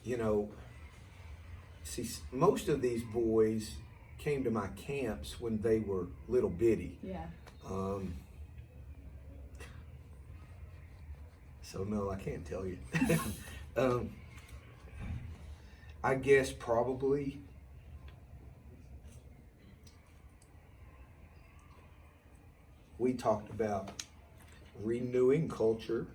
you know, see, most of these boys came to my camps when they were little bitty. Yeah. So no, I can't tell you. I guess probably we talked about renewing culture.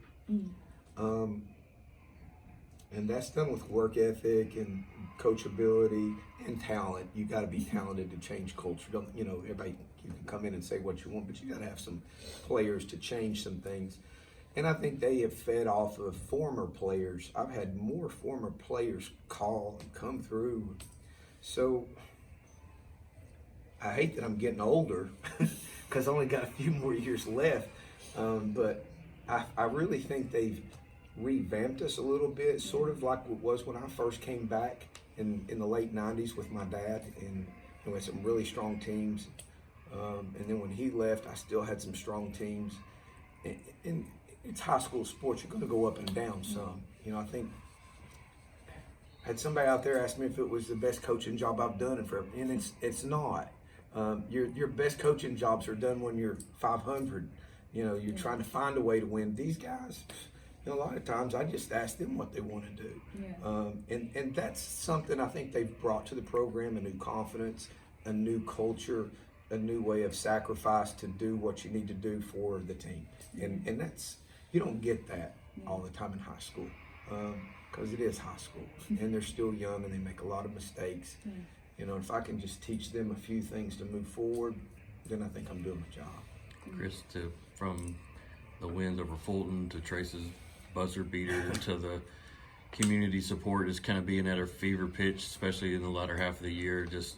And that's done with work ethic and coachability and talent. You got to be talented to change culture. Don't, you know, everybody, you can come in and say what you want, but you got to have some players to change some things. And I think they have fed off of former players. I've had more former players call and come through. So I hate that I'm getting older because I only got a few more years left. But I really think they've revamped us a little bit, sort of like it was when I first came back in the late 90s with my dad, and we had some really strong teams. And then when he left, I still had some strong teams. And it's high school sports, you're going to go up and down some. You know, I think had somebody out there ask me if it was the best coaching job I've done, and it's not. Your best coaching jobs are done when you're 500. You know, you're trying to find a way to win. These guys, you know, a lot of times I just ask them what they want to do. Yeah. And that's something I think they've brought to the program, a new confidence, a new culture, a new way of sacrifice to do what you need to do for the team. And that's, you don't get that all the time in high school, because it is high school and they're still young and they make a lot of mistakes. You know, if I can just teach them a few things to move forward, then I think I'm doing my job. Chris, from the wins over Fulton to Trace's buzzer beater to the community support is kind of being at our fever pitch, especially in the latter half of the year. Just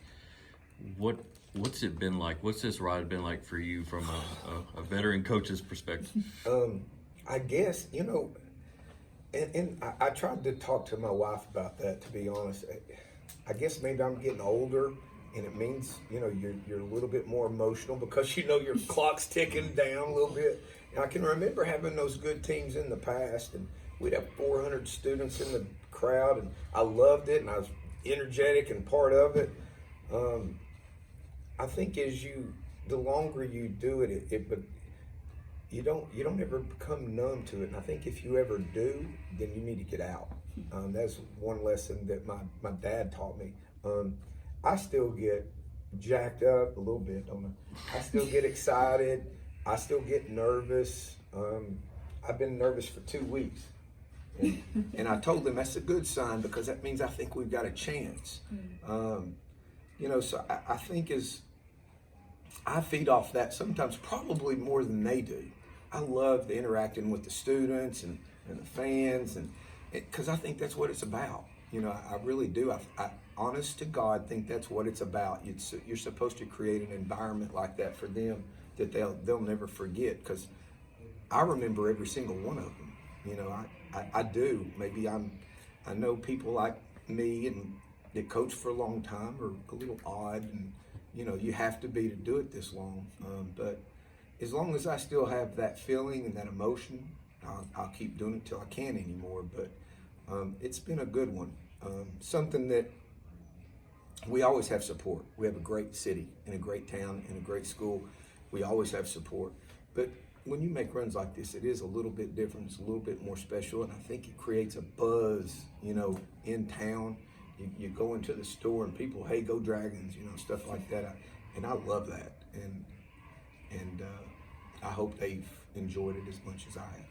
what's it been like? What's this ride been like for you from a veteran coach's perspective? I guess, you know, and I tried to talk to my wife about that, to be honest. I guess maybe I'm getting older, and it means, you know, you're a little bit more emotional because, you know, your clock's ticking down a little bit. And I can remember having those good teams in the past, and we'd have 400 students in the crowd, and I loved it, and I was energetic and part of it. I think the longer you do it, but you don't ever become numb to it. And I think if you ever do, then you need to get out. That's one lesson that my dad taught me. I still get jacked up a little bit. I still get excited. I still get nervous. I've been nervous for 2 weeks. And I told them that's a good sign, because that means I think we've got a chance. You know, so I think I feed off that sometimes probably more than they do. I love the interacting with the students and the fans, and because I think that's what it's about. You know, I really do. I honest to God think that's what it's about. You're supposed to create an environment like that for them that they'll never forget, because I remember every single one of them. You know, I do. Maybe I know people like me and that coach for a long time are a little odd, and you know, you have to be to do it this long. But as long as I still have that feeling and that emotion, I'll keep doing it till I can't anymore. But it's been a good one. Something that we always have support. We have a great city and a great town and a great school. We always have support. But when you make runs like this, it is a little bit different. It's a little bit more special, and I think it creates a buzz, you know, in town. You go into the store and people, hey, go Dragons, you know, stuff like that. And I love that. And I hope they've enjoyed it as much as I have.